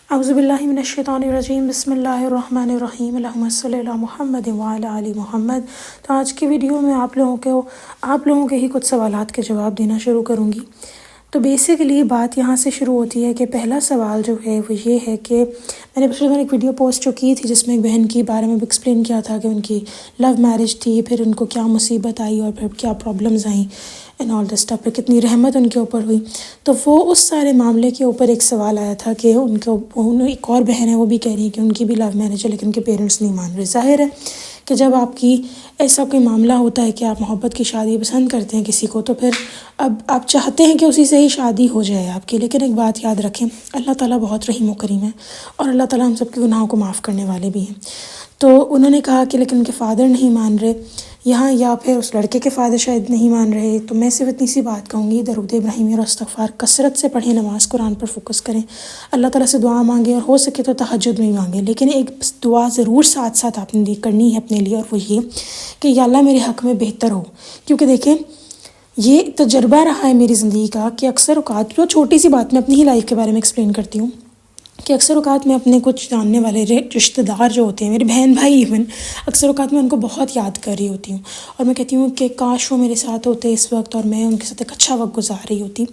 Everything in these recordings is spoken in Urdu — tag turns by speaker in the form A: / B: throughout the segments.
A: اعوذ باللہ من الشیطان الرجیم، بسم اللہ الرحمن الرحیم، اللہم صلی علی محمد وعلی آل محمد۔ تو آج کی ویڈیو میں آپ لوگوں کے ہی کچھ سوالات کے جواب دینا شروع کروں گی۔ تو بیسیکلی بات یہاں سے شروع ہوتی ہے کہ پہلا سوال جو ہے وہ یہ ہے کہ میں نے پچھلے دن ایک ویڈیو پوسٹ جو کی تھی جس میں ایک بہن کے بارے میں ایکسپلین کیا تھا کہ ان کی لو میرج تھی، پھر ان کو کیا مصیبت آئی اور پھر کیا پرابلمز آئیں اینڈ آل دس اسٹف، پہ کتنی رحمت ان کے اوپر ہوئی۔ تو وہ اس سارے معاملے کے اوپر ایک سوال آیا تھا کہ ایک اور بہن ہے، وہ بھی کہہ رہی ہے کہ ان کی بھی لو میرج ہے لیکن ان کے پیرنٹس نہیں مان رہے۔ ظاہر ہے کہ جب آپ کی ایسا کوئی معاملہ ہوتا ہے کہ آپ محبت کی شادی پسند کرتے ہیں کسی کو، تو پھر اب آپ چاہتے ہیں کہ اسی سے ہی شادی ہو جائے آپ کی، لیکن ایک بات یاد رکھیں، اللہ تعالیٰ بہت رحیم و کریم ہے اور اللہ تعالیٰ ہم سب کے گناہوں کو معاف کرنے والے بھی ہیں۔ تو انہوں نے کہا کہ لیکن ان کے فادر نہیں مان رہے یہاں، یا پھر اس لڑکے کے فادر شاید نہیں مان رہے۔ تو میں صرف اتنی سی بات کہوں گی، درود ابراہیمی اور استغفار کثرت سے پڑھیں، نماز قرآن پر فوکس کریں، اللہ تعالیٰ سے دعا مانگیں اور ہو سکے تو تہجد میں مانگیں، لیکن ایک دعا ضرور ساتھ ساتھ آپ نے کرنی ہے اپنے لیے، اور وہ یہ کہ یا اللہ میرے حق میں بہتر ہو۔ کیونکہ دیکھیں یہ تجربہ رہا ہے میری زندگی کا کہ اکثر اوقات، جو چھوٹی سی بات میں اپنی ہی لائف کے بارے میں ایکسپلین کرتی ہوں، کہ اکثر اوقات میں اپنے کچھ جاننے والے رشتہ دار جو ہوتے ہیں، میری بہن بھائی ایون، اکثر اوقات میں ان کو بہت یاد کر رہی ہوتی ہوں اور میں کہتی ہوں کہ کاش وہ میرے ساتھ ہوتے اس وقت اور میں ان کے ساتھ ایک اچھا وقت گزار رہی ہوتی،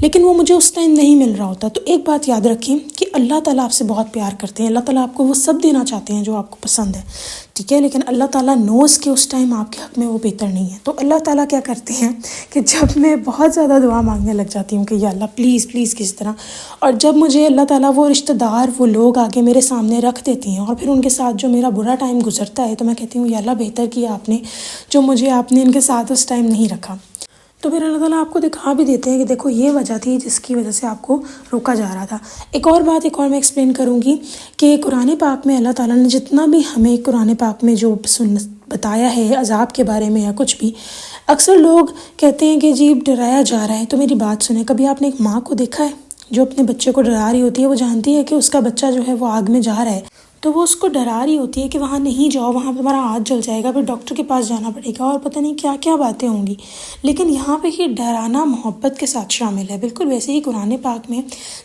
A: لیکن وہ مجھے اس ٹائم نہیں مل رہا ہوتا۔ تو ایک بات یاد رکھیں کہ اللہ تعالیٰ آپ سے بہت پیار کرتے ہیں، اللہ تعالیٰ آپ کو وہ سب دینا چاہتے ہیں جو آپ کو پسند ہے، ٹھیک ہے، لیکن اللہ تعالیٰ نوز کہ اس ٹائم آپ کے حق میں وہ بہتر نہیں ہے۔ تو اللہ تعالیٰ کیا کرتے ہیں کہ جب میں بہت زیادہ دعا مانگنے لگ جاتی ہوں کہ یا اللہ پلیز پلیز کس طرح، اور جب مجھے اللہ تعالیٰ وہ رشتہ دار، وہ لوگ آگے میرے سامنے رکھ دیتے ہیں اور پھر ان کے ساتھ جو میرا برا ٹائم گزرتا ہے، تو میں کہتی ہوں یا اللہ بہتر کیا آپ نے جو مجھے آپ نے ان کے ساتھ اس ٹائم نہیں رکھا۔ تو پھر اللہ تعالیٰ آپ کو دکھا بھی دیتے ہیں کہ دیکھو یہ وجہ تھی جس کی وجہ سے آپ کو روکا جا رہا تھا۔ ایک اور میں ایکسپلین کروں گی کہ قرآن پاک میں اللہ تعالیٰ نے جتنا بھی ہمیں قرآن پاک میں جو بتایا ہے عذاب کے بارے میں یا کچھ بھی، اکثر لوگ کہتے ہیں کہ جی ڈرایا جا رہا ہے۔ تو میری بات سنیں، کبھی آپ نے ایک ماں کو دیکھا ہے جو اپنے بچے کو ڈرا رہی ہوتی ہے؟ وہ جانتی ہے کہ اس کا بچہ جو ہے وہ آگ میں جا رہا ہے، تو وہ اس کو ڈرا رہی ہوتی ہے کہ وہاں نہیں جاؤ، وہاں تمہارا ہاتھ جل جائے گا، پھر ڈاکٹر کے پاس جانا پڑے گا اور پتہ نہیں کیا کیا باتیں ہوں گی۔ لیکن یہاں پہ یہ ڈرانا محبت کے ساتھ شامل ہے۔ بالکل ویسے ہی قرآن پاک میں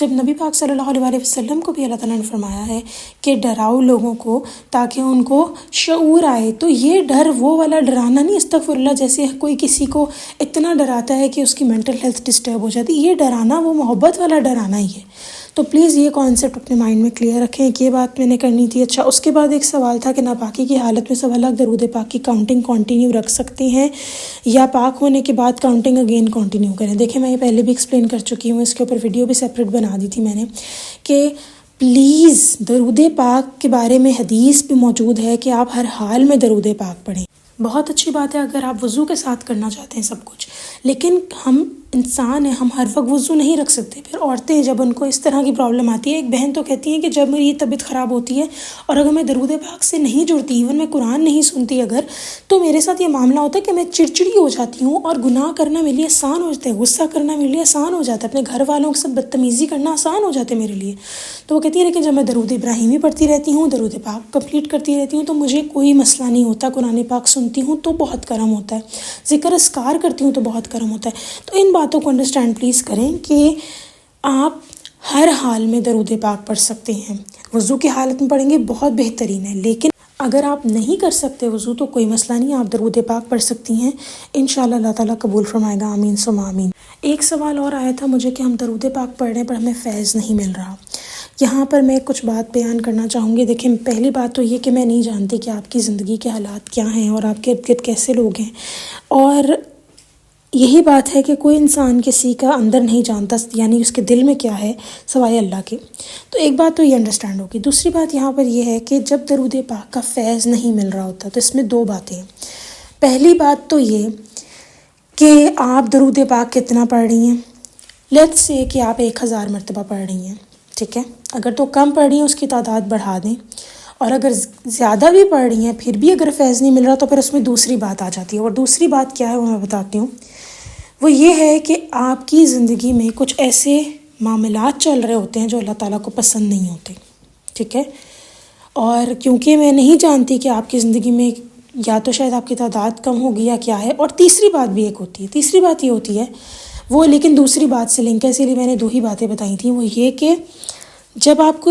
A: جب نبی پاک صلی اللہ علیہ وسلم کو بھی اللہ تعالیٰ نے فرمایا ہے کہ ڈراؤ لوگوں کو تاکہ ان کو شعور آئے، تو یہ ڈر وہ والا ڈرانا نہیں، استغفر اللہ، جیسے کوئی کسی کو اتنا ڈراتا ہے کہ اس کی مینٹل ہیلتھ ڈسٹرب ہو جاتی، یہ ڈرانا وہ محبت والا ڈرانا ہی ہے۔ تو پلیز یہ کانسیپٹ اپنے مائنڈ میں کلیئر رکھیں کہ یہ بات میں نے کرنی تھی۔ اچھا، اس کے بعد ایک سوال تھا کہ ناپاکی کی حالت میں سوا لاکھ درود پاک کی کاؤنٹنگ کنٹینیو رکھ سکتے ہیں یا پاک ہونے کے بعد کاؤنٹنگ اگین کنٹینیو کریں؟ دیکھیں میں یہ پہلے بھی ایکسپلین کر چکی ہوں، اس کے اوپر ویڈیو بھی سیپریٹ بنا دی تھی میں نے، کہ پلیز درود پاک کے بارے میں حدیث بھی موجود ہے کہ آپ ہر حال میں درود پاک پڑھیں۔ بہت اچھی بات ہے اگر آپ وضو کے ساتھ کرنا چاہتے ہیں سب کچھ، لیکن ہم انسان ہیں، ہم ہر وقت وضو نہیں رکھ سکتے۔ پھر عورتیں جب ان کو اس طرح کی پرابلم آتی ہے، ایک بہن تو کہتی ہے کہ جب میری طبیعت خراب ہوتی ہے اور اگر میں درود پاک سے نہیں جڑتی، ایون میں قرآن نہیں سنتی اگر، تو میرے ساتھ یہ معاملہ ہوتا ہے کہ میں چڑچڑی ہو جاتی ہوں اور گناہ کرنا میرے لیے آسان ہو جاتا ہے، غصہ کرنا میرے لیے آسان ہو جاتا ہے، اپنے گھر والوں کے ساتھ بدتمیزی کرنا آسان ہو جاتا ہے میرے لیے۔ تو وہ کہتی ہے لیکن جب میں درود ابراہیمی پڑھتی رہتی ہوں، درود پاک کمپلیٹ کرتی رہتی ہوں، تو مجھے کوئی مسئلہ نہیں ہوتا، قرآن پاک سنتی ہوں تو بہت کرم ہوتا ہے، ذکر اذکار کرتی ہوں تو بہت کرم ہوتا ہے۔ تو ان باتوں کو انڈرسٹینڈ پلیز کریں کہ آپ ہر حال میں درود پاک پڑھ سکتے ہیں۔ وضو کی حالت میں پڑھیں گے بہت بہترین ہے، لیکن اگر آپ نہیں کر سکتے وضو تو کوئی مسئلہ نہیں، آپ درود پاک پڑھ سکتی ہیں، انشاءاللہ اللہ تعالیٰ قبول فرمائے گا، آمین ثم آمین۔ ایک سوال اور آیا تھا مجھے کہ ہم درود پاک پڑھ رہے ہیں پر ہمیں فیض نہیں مل رہا۔ یہاں پر میں کچھ بات بیان کرنا چاہوں گی۔ دیکھیں پہلی بات تو یہ کہ میں نہیں جانتی کہ آپ کی زندگی کے حالات کیا ہیں اور آپ کے ارد گرد کیسے لوگ ہیں، اور یہی بات ہے کہ کوئی انسان کسی کا اندر نہیں جانتا، یعنی اس کے دل میں کیا ہے سوائے اللہ کے۔ تو ایک بات تو یہ انڈرسٹینڈ ہوگی۔ دوسری بات یہاں پر یہ ہے کہ جب درود پاک کا فیض نہیں مل رہا ہوتا تو اس میں دو باتیں ہیں۔ پہلی بات تو یہ کہ آپ درود پاک کتنا پڑھ رہی ہیں، لیٹس سے کہ آپ 1000 مرتبہ پڑھ رہی ہیں، ٹھیک ہے، اگر تو کم پڑھ رہی ہیں اس کی تعداد بڑھا دیں، اور اگر زیادہ بھی پڑھ رہی ہیں پھر بھی اگر فیض نہیں مل رہا تو پھر اس میں دوسری بات آ جاتی ہے، اور دوسری بات کیا ہے وہ میں بتاتی ہوں۔ وہ یہ ہے کہ آپ کی زندگی میں کچھ ایسے معاملات چل رہے ہوتے ہیں جو اللہ تعالیٰ کو پسند نہیں ہوتے، ٹھیک ہے، اور کیونکہ میں نہیں جانتی کہ آپ کی زندگی میں یا تو شاید آپ کی تعداد کم ہوگی یا کیا ہے، اور تیسری بات بھی ایک ہوتی ہے، تیسری بات یہ ہوتی ہے وہ لیکن دوسری بات سے لنک ہے، اسی لیے میں نے دو ہی باتیں بتائی تھیں، وہ یہ کہ جب آپ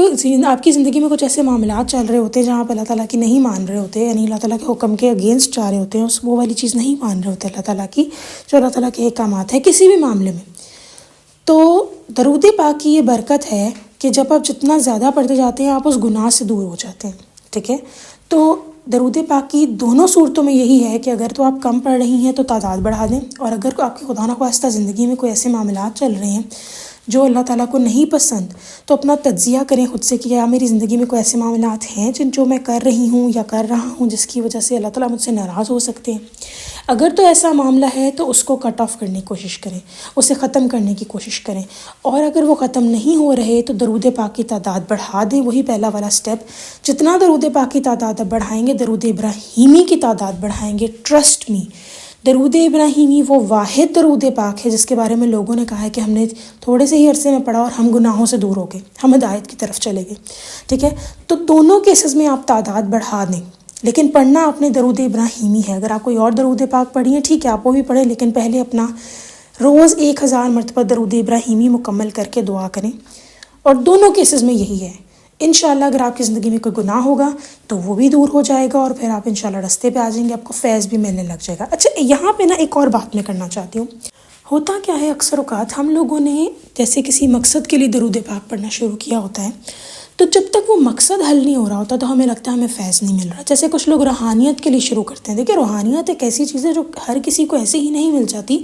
A: کی زندگی میں کچھ ایسے معاملات چل رہے ہوتے ہیں جہاں آپ اللہ تعالیٰ کی نہیں مان رہے ہوتے، یعنی اللہ تعالیٰ کے حکم کے اگینسٹ جا رہے ہوتے ہیں، وہ والی چیز نہیں مان رہے ہوتے اللہ تعالیٰ کی جو اللہ تعالیٰ کے احکامات ہیں کسی بھی معاملے میں، تو درود پاک کی یہ برکت ہے کہ جب آپ جتنا زیادہ پڑھتے جاتے ہیں آپ اس گناہ سے دور ہو جاتے ہیں. ٹھیک ہے، تو درود پاک کی دونوں صورتوں میں یہی ہے کہ اگر تو آپ کم پڑھ رہی ہیں تو تعداد بڑھا دیں، اور اگر آپ کی خدا نخواستہ زندگی میں کوئی ایسے معاملات چل رہے ہیں جو اللہ تعالیٰ کو نہیں پسند، تو اپنا تجزیہ کریں خود سے کہ کیا میری زندگی میں کوئی ایسے معاملات ہیں جو میں کر رہی ہوں یا کر رہا ہوں جس کی وجہ سے اللہ تعالیٰ مجھ سے ناراض ہو سکتے ہیں. اگر تو ایسا معاملہ ہے تو اس کو کٹ آف کرنے کی کوشش کریں، اسے ختم کرنے کی کوشش کریں، اور اگر وہ ختم نہیں ہو رہے تو درود پاک کی تعداد بڑھا دیں. وہی پہلا والا سٹیپ، جتنا درود پاک کی تعداد بڑھائیں گے درود ابراہیمی کی تعداد بڑھائیں گے. ٹرسٹ می، درود ابراہیمی وہ واحد درود پاک ہے جس کے بارے میں لوگوں نے کہا ہے کہ ہم نے تھوڑے سے ہی عرصے میں پڑھا اور ہم گناہوں سے دور ہو گئے، ہم ہدایت کی طرف چلے گئے. ٹھیک ہے، تو دونوں کیسز میں آپ تعداد بڑھا دیں، لیکن پڑھنا آپ نے درود ابراہیمی ہے. اگر آپ کوئی اور درود پاک پڑھی ہیں ٹھیک ہے آپ وہ بھی پڑھیں، لیکن پہلے اپنا روز 1000 مرتبہ درود ابراہیمی مکمل کر کے دعا کریں. اور دونوں کیسز میں یہی ہے. انشاءاللہ اگر آپ کی زندگی میں کوئی گناہ ہوگا تو وہ بھی دور ہو جائے گا، اور پھر آپ انشاءاللہ رستے پہ آ جائیں گے، آپ کو فیض بھی ملنے لگ جائے گا. اچھا یہاں پہ نا ایک اور بات میں کرنا چاہتی ہوں. ہوتا کیا ہے، اکثر اوقات ہم لوگوں نے جیسے کسی مقصد کے لیے درود پاک پڑھنا شروع کیا ہوتا ہے، تو جب تک وہ مقصد حل نہیں ہو رہا ہوتا تو ہمیں لگتا ہے ہمیں فیض نہیں مل رہا. جیسے کچھ لوگ روحانیت کے لیے شروع کرتے ہیں. دیکھیں روحانیت ایک ایسی چیز ہے جو ہر کسی کو ایسے ہی نہیں مل جاتی.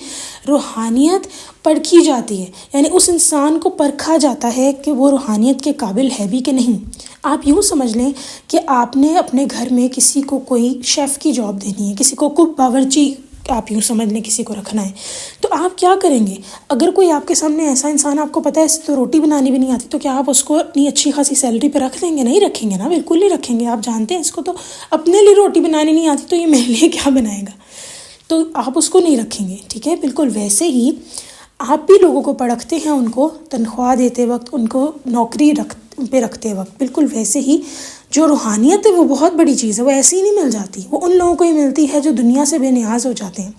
A: روحانیت پرکھی جاتی ہے، یعنی اس انسان کو پرکھا جاتا ہے کہ وہ روحانیت کے قابل ہے بھی کہ نہیں. آپ یوں سمجھ لیں کہ آپ نے اپنے گھر میں کسی کو کوئی شیف کی جاب دینی ہے، کسی کو باورچی آپ یوں سمجھ لیں کسی کو رکھنا ہے، تو آپ کیا کریں گے؟ اگر کوئی آپ کے سامنے ایسا انسان آپ کو پتہ ہے اس تو روٹی بنانی بھی نہیں آتی، تو کیا آپ اس کو اتنی اچھی خاصی سیلری پہ رکھ دیں گے؟ نہیں رکھیں گے نا، بالکل نہیں رکھیں گے. آپ جانتے ہیں اس کو تو اپنے لیے روٹی بنانی نہیں آتی تو یہ میرے لیے کیا بنائے گا، تو آپ اس کو نہیں رکھیں گے. ٹھیک ہے، بالکل ویسے ہی آپ بھی لوگوں کو پرکھتے ہیں، ان کو تنخواہ دیتے وقت، ان کو نوکری پہ رکھتے وقت، بالکل ویسے ہی جو روحانیت ہے وہ بہت بڑی چیز ہے، وہ ایسے ہی نہیں مل جاتی، وہ ان لوگوں کو ہی ملتی ہے جو دنیا سے بے نیاز ہو جاتے ہیں.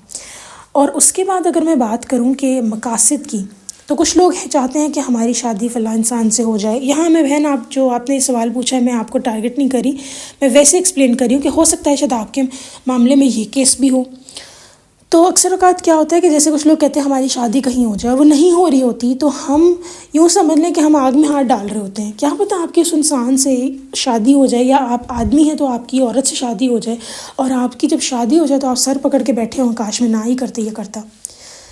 A: اور اس کے بعد اگر میں بات کروں کہ مقاصد کی، تو کچھ لوگ چاہتے ہیں کہ ہماری شادی فلاں انسان سے ہو جائے. یہاں میں بہن آپ نے سوال پوچھا ہے، میں آپ کو ٹارگٹ نہیں کری، میں ویسے ایکسپلین کری ہوں کہ ہو سکتا ہے شاید آپ کے معاملے میں یہ کیس بھی ہو. تو اکثر اوقات کیا ہوتا ہے کہ جیسے کچھ لوگ کہتے ہیں ہماری شادی کہیں ہو جائے اور وہ نہیں ہو رہی ہوتی، تو ہم یوں سمجھ لیں کہ ہم آگ میں ہاتھ ڈال رہے ہوتے ہیں. کیا پتہ آپ کے اس انسان سے شادی ہو جائے، یا آپ آدمی ہیں تو آپ کی عورت سے شادی ہو جائے، اور آپ کی جب شادی ہو جائے تو آپ سر پکڑ کے بیٹھے ہوں کاش میں نہ ہی کرتے یہ کرتا.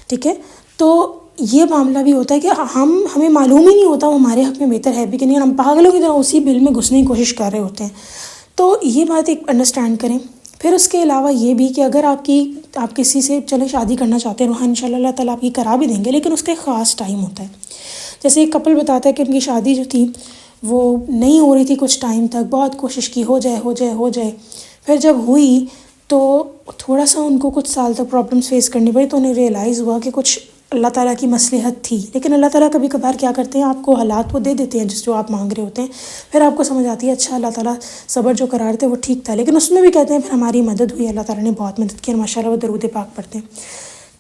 A: ٹھیک ہے، تو یہ معاملہ بھی ہوتا ہے کہ ہمیں معلوم ہی نہیں ہوتا وہ ہمارے حق میں بہتر ہے بھی کہ نہیں، ہم پاگلوں کی طرح اسی بل میں گھسنے کی کوشش کر رہے ہوتے ہیں. تو یہ بات ایک انڈرسٹینڈ کریں. پھر اس کے علاوہ یہ بھی کہ اگر آپ کسی سے چلے شادی کرنا چاہتے ہیں، وہاں انشاءاللہ اللہ تعالیٰ آپ کی کرا بھی دیں گے، لیکن اس کا ایک خاص ٹائم ہوتا ہے. جیسے ایک کپل بتاتا ہے کہ ان کی شادی جو تھی وہ نہیں ہو رہی تھی کچھ ٹائم تک، بہت کوشش کی ہو جائے. پھر جب ہوئی تو تھوڑا سا ان کو کچھ سال تک پرابلمس فیس کرنی پڑی، تو انہیں ریئلائز ہوا کہ کچھ اللہ تعالیٰ کی مصلحت تھی. لیکن اللہ تعالیٰ کبھی کبھار کیا کرتے ہیں، آپ کو حالات وہ دے دیتے ہیں جو آپ مانگ رہے ہوتے ہیں. پھر آپ کو سمجھ آتی ہے اچھا اللہ تعالیٰ صبر جو قرار تھے وہ ٹھیک تھا. لیکن اس میں بھی کہتے ہیں پھر ہماری مدد ہوئی، اللہ تعالیٰ نے بہت مدد کی، اور ماشاءاللہ وہ درود پاک پڑھتے ہیں.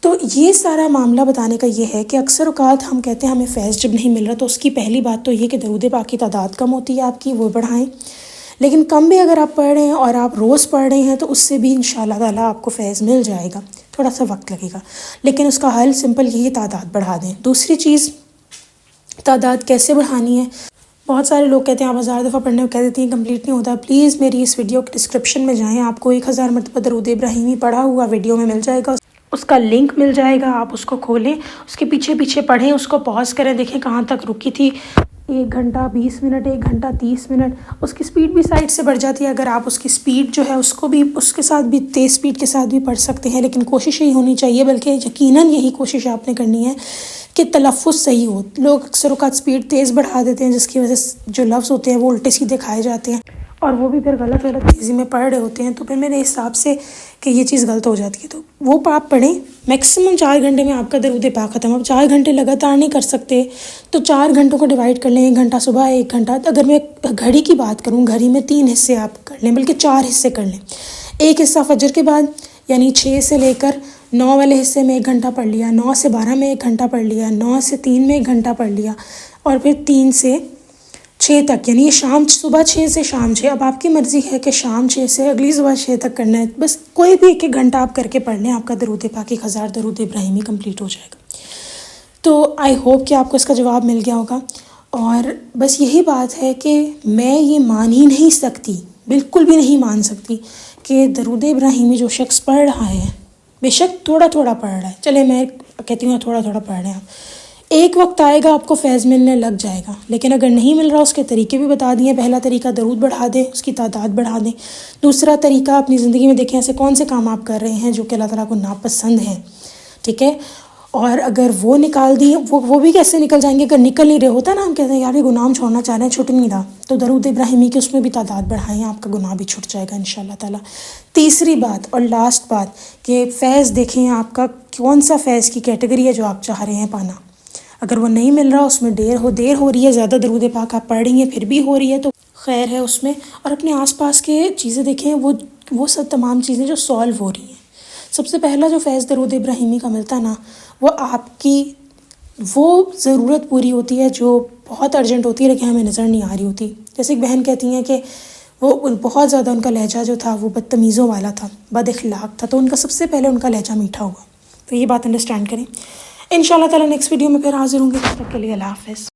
A: تو یہ سارا معاملہ بتانے کا یہ ہے کہ اکثر اوقات ہم کہتے ہیں ہمیں فیض جب نہیں مل رہا، تو اس کی پہلی بات تو یہ کہ درود پاک کی تعداد کم ہوتی ہے آپ کی، وہ بڑھائیں. لیکن کم بھی اگر آپ پڑھ رہے ہیں اور آپ روز پڑھ رہے ہیں تو اس سے بھی انشاءاللہ تعالیٰ آپ کو فیض مل جائے گا. تھوڑا سا وقت لگے گا، لیکن اس کا حل سمپل یہی، تعداد بڑھا دیں. دوسری چیز، تعداد کیسے بڑھانی ہے؟ بہت سارے لوگ کہتے ہیں آپ 1000 دفعہ پڑھنے کو کہہ دیتی ہیں، کمپلیٹ نہیں ہوتا. پلیز میری اس ویڈیو کے ڈسکرپشن میں جائیں، آپ کو 1000 مرتبہ درود ابراہیمی پڑھا ہوا ویڈیو میں مل جائے گا، اس کا لنک مل جائے گا. آپ اس کو کھولیں، اس کے پیچھے پڑھیں، اس کو پاز کریں، دیکھیں کہاں تک رکی تھی. 1 گھنٹہ 20 منٹ، 1 گھنٹہ 30 منٹ. اس کی سپیڈ بھی سائڈ سے بڑھ جاتی ہے، اگر آپ اس کی سپیڈ جو ہے اس کو بھی اس کے ساتھ بھی تیز سپیڈ کے ساتھ بھی پڑھ سکتے ہیں. لیکن کوشش یہی ہونی چاہیے، بلکہ یقیناً یہی کوشش آپ نے کرنی ہے کہ تلفظ صحیح ہو. لوگ اکثر اوقات سپیڈ تیز بڑھا دیتے ہیں جس کی وجہ سے جو لفظ ہوتے ہیں وہ الٹے سیدھے کھائے جاتے ہیں، اور وہ بھی پھر غلط تیزی میں پڑھ رہے ہوتے ہیں. تو پھر میرے حساب سے کہ یہ چیز غلط ہو جاتی ہے. تو وہ آپ پڑھیں، میکسیمم 4 گھنٹے میں آپ کا درود پاک ختم. اب 4 گھنٹے لگاتار نہیں کر سکتے تو 4 گھنٹوں کو ڈیوائڈ کر لیں، 1 گھنٹہ صبح، 1 گھنٹہ. اگر میں گھڑی کی بات کروں، گھڑی میں 3 حصے آپ کر لیں، بلکہ 4 حصے کر لیں. ایک حصہ فجر کے بعد، یعنی 6 سے لے کر 9 والے حصے میں 1 گھنٹہ پڑھ لیا، 9 سے 12 میں 1 گھنٹہ پڑھ لیا، 9 سے 3 میں 1 گھنٹہ پڑھ لیا، اور پھر 3 سے 6 تک، یعنی یہ شام صبح 6 سے شام 6. اب آپ کی مرضی ہے کہ شام 6 سے اگلی صبح 6 تک کرنا ہے. بس کوئی بھی 1 گھنٹہ آپ کر کے پڑھ لیں، آپ کا درود پاک 1000 درود ابراہیمی کمپلیٹ ہو جائے گا. تو آئی ہوپ کہ آپ کو اس کا جواب مل گیا ہوگا. اور بس یہی بات ہے کہ میں یہ مان ہی نہیں سکتی، بالکل بھی نہیں مان سکتی کہ درود ابراہیمی جو شخص پڑھ رہا ہے، بے شک تھوڑا تھوڑا پڑھ رہا ہے، چلے میں کہتی ہوں تھوڑا تھوڑا پڑھ رہے ہیں آپ، ایک وقت آئے گا آپ کو فیض ملنے لگ جائے گا. لیکن اگر نہیں مل رہا، اس کے طریقے بھی بتا دیے. پہلا طریقہ درود بڑھا دیں، اس کی تعداد بڑھا دیں. دوسرا طریقہ اپنی زندگی میں دیکھیں ایسے کون سے کام آپ کر رہے ہیں جو کہ اللہ تعالیٰ کو ناپسند ہیں، ٹھیک ہے. اور اگر وہ نکال دیے، وہ بھی کیسے نکل جائیں گے؟ اگر نکل نہیں رہے، ہوتا نا ہم کہتے ہیں یار یہ گناہ ہم چھوڑنا چاہ رہے ہیں، چھٹ نہیں رہا، تو درود ابراہیمی کی اس میں بھی تعداد بڑھائیں، آپ کا گناہ بھی چھٹ جائے گا انشاءاللہ تعالیٰ. تیسری بات اور لاسٹ بات کہ فیض دیکھیں آپ کا کون سا فیض کی کیٹیگری ہے جو آپ چاہ رہے ہیں پانا. اگر وہ نہیں مل رہا، اس میں دیر ہو رہی ہے، زیادہ درود پاک آپ پڑھ رہی ہیں پھر بھی ہو رہی ہے تو خیر ہے اس میں. اور اپنے آس پاس کے چیزیں دیکھیں، وہ سب تمام چیزیں جو سالو ہو رہی ہیں. سب سے پہلا جو فیض درود ابراہیمی کا ملتا ہے نا، وہ آپ کی وہ ضرورت پوری ہوتی ہے جو بہت ارجنٹ ہوتی ہے لیکن ہمیں نظر نہیں آ رہی ہوتی. جیسے ایک بہن کہتی ہیں کہ وہ بہت زیادہ ان کا لہجہ جو تھا وہ بدتمیزوں والا تھا، بد اخلاق تھا، تو ان کا سب سے پہلے ان کا لہجہ میٹھا ہوا. تو یہ بات انڈرسٹینڈ کریں. انشاءاللہ تعالیٰ نیکسٹ ویڈیو میں پھر حاضر ہوں گے. تب تک کے لیے اللہ حافظ.